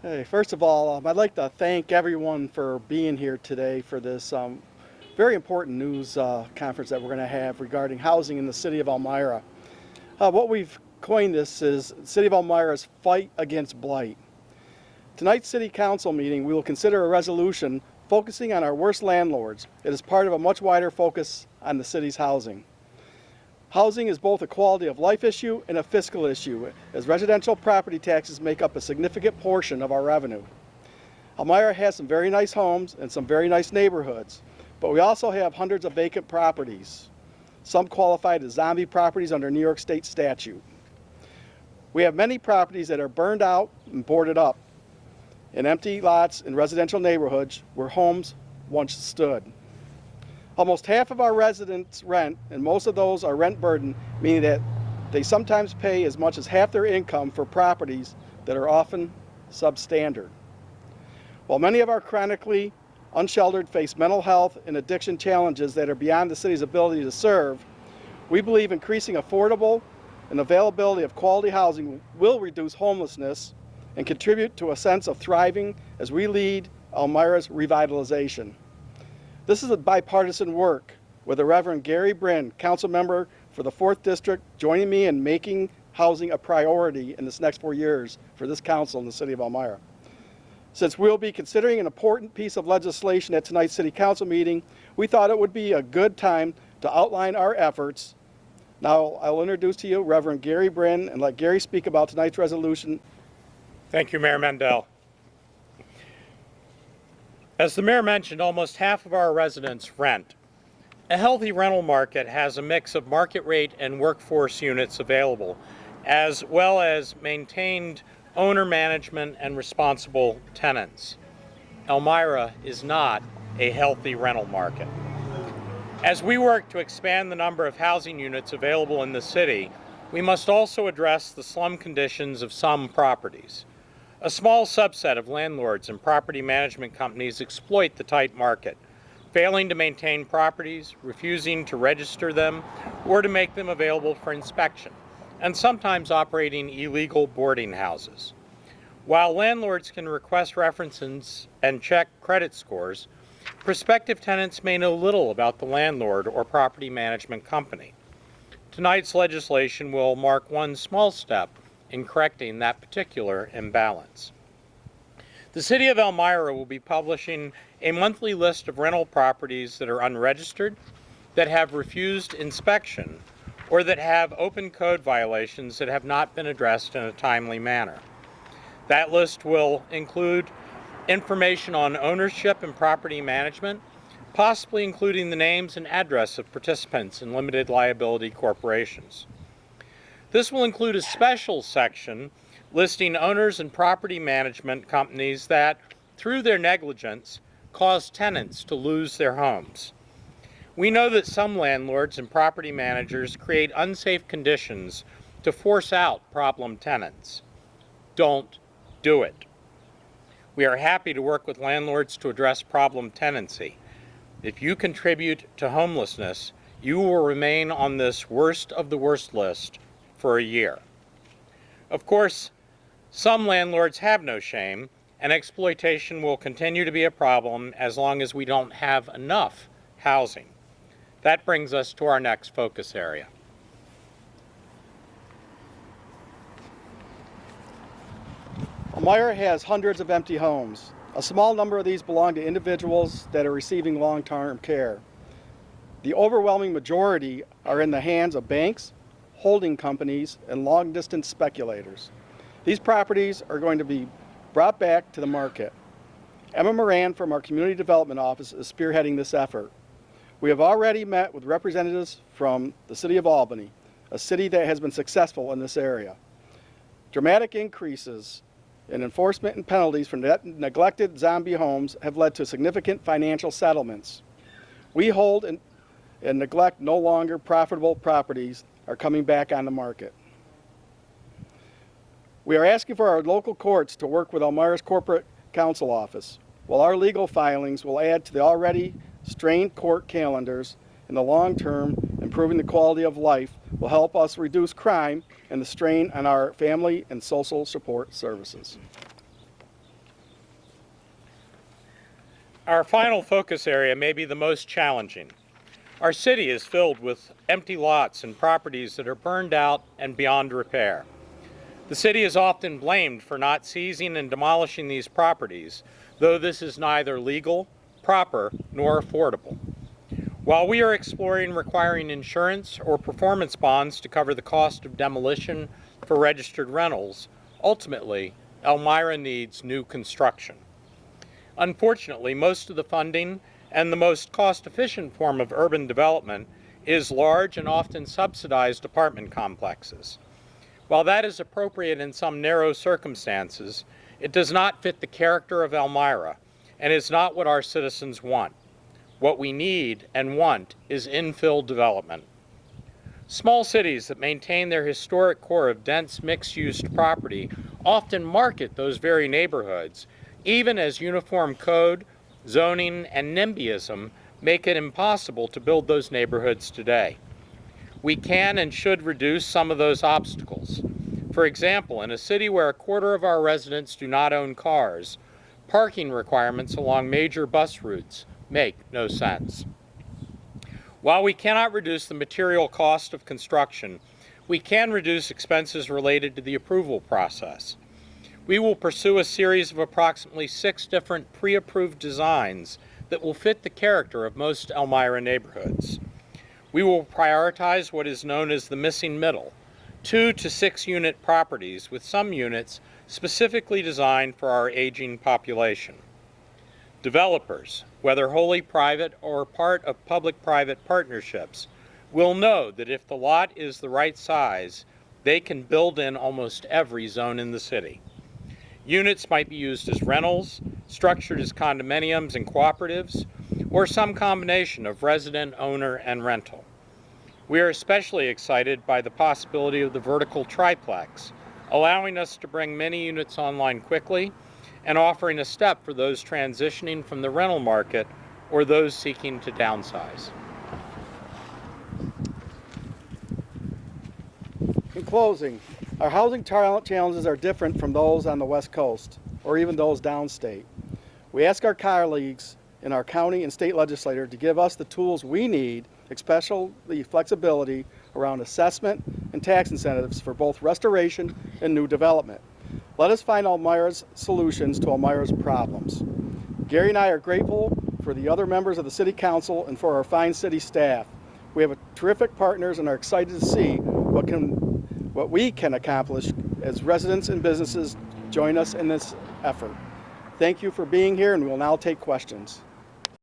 Hey, first of all, I'd like to thank everyone for being here today for this very important news conference that we're going to have regarding housing in the City of Elmira. What we've coined this is City of Elmira's fight against blight. Tonight's City Council meeting, we will consider a resolution focusing on our worst landlords. It is part of a much wider focus on the city's housing. Housing is both a quality of life issue and a fiscal issue, as residential property taxes make up a significant portion of our revenue. Elmira has some very nice homes and some very nice neighborhoods, but we also have hundreds of vacant properties. Some qualified as zombie properties under New York State statute. We have many properties that are burned out and boarded up, and empty lots in residential neighborhoods where homes once stood. Almost half of our residents rent, and most of those are rent burdened, meaning that they sometimes pay as much as half their income for properties that are often substandard. While many of our chronically unsheltered face mental health and addiction challenges that are beyond the city's ability to serve, we believe increasing affordable and availability of quality housing will reduce homelessness and contribute to a sense of thriving as we lead Elmira's revitalization. This is a bipartisan work with the Reverend Gary Brinn, council member for the 4th District, joining me in making housing a priority in this next 4 years for this council in the City of Elmira. Since we'll be considering an important piece of legislation at tonight's City Council meeting, we thought it would be a good time to outline our efforts. Now I'll introduce to you Reverend Gary Brinn and let Gary speak about tonight's resolution. Thank you, Mayor Mandell. As the mayor mentioned, almost half of our residents rent. A healthy rental market has a mix of market rate and workforce units available, as well as maintained owner management and responsible tenants. Elmira is not a healthy rental market. As we work to expand the number of housing units available in the city, we must also address the slum conditions of some properties. A small subset of landlords and property management companies exploit the tight market, failing to maintain properties, refusing to register them, or to make them available for inspection, and sometimes operating illegal boarding houses. While landlords can request references and check credit scores, prospective tenants may know little about the landlord or property management company. Tonight's legislation will mark one small step in correcting that particular imbalance. The City of Elmira will be publishing a monthly list of rental properties that are unregistered, that have refused inspection, or that have open code violations that have not been addressed in a timely manner. That list will include information on ownership and property management, possibly including the names and address of participants in limited liability corporations. This will include a special section listing owners and property management companies that, through their negligence, cause tenants to lose their homes. We know that some landlords and property managers create unsafe conditions to force out problem tenants. Don't do it. We are happy to work with landlords to address problem tenancy. If you contribute to homelessness, you will remain on this worst of the worst list for a year. Of course, some landlords have no shame, and exploitation will continue to be a problem as long as we don't have enough housing. That brings us to our next focus area. Elmira has hundreds of empty homes. A small number of these belong to individuals that are receiving long-term care. The overwhelming majority are in the hands of banks, holding companies, and long-distance speculators. These properties are going to be brought back to the market. Emma Moran from our Community Development Office is spearheading this effort. We have already met with representatives from the City of Albany, a city that has been successful in this area. Dramatic increases in enforcement and penalties for neglected zombie homes have led to significant financial settlements. We hold and neglect no longer profitable properties are coming back on the market. We are asking for our local courts to work with Elmira's Corporate Counsel Office, while our legal filings will add to the already strained court calendars. In the long term, improving the quality of life will help us reduce crime and the strain on our family and social support services. Our final focus area may be the most challenging. Our city is filled with empty lots and properties that are burned out and beyond repair. The city is often blamed for not seizing and demolishing these properties, though this is neither legal, proper, nor affordable. While we are exploring requiring insurance or performance bonds to cover the cost of demolition for registered rentals, ultimately, Elmira needs new construction. Unfortunately, most of the funding and the most cost-efficient form of urban development is large and often subsidized apartment complexes. While that is appropriate in some narrow circumstances, it does not fit the character of Elmira and is not what our citizens want. What we need and want is infill development. Small cities that maintain their historic core of dense mixed-use property often market those very neighborhoods, even as uniform code, zoning, and NIMBYism make it impossible to build those neighborhoods today. We can and should reduce some of those obstacles. For example, in a city where a quarter of our residents do not own cars, parking requirements along major bus routes make no sense. While we cannot reduce the material cost of construction, we can reduce expenses related to the approval process. We will pursue a series of approximately 6 different pre-approved designs that will fit the character of most Elmira neighborhoods. We will prioritize what is known as the missing middle, 2 to 6 unit properties with some units specifically designed for our aging population. Developers, whether wholly private or part of public-private partnerships, will know that if the lot is the right size, they can build in almost every zone in the city. Units might be used as rentals, structured as condominiums and cooperatives, or some combination of resident, owner, and rental. We are especially excited by the possibility of the vertical triplex, allowing us to bring many units online quickly and offering a step for those transitioning from the rental market or those seeking to downsize. In closing, our housing challenges are different from those on the West Coast or even those downstate. We ask our colleagues in our county and state legislature to give us the tools we need, especially flexibility around assessment and tax incentives for both restoration and new development. Let us find Elmira's solutions to Elmira's problems. Gary and I are grateful for the other members of the City Council and for our fine city staff. We have terrific partners and are excited to see what we can accomplish as residents and businesses join us in this effort. Thank you for being here, and we will now take questions.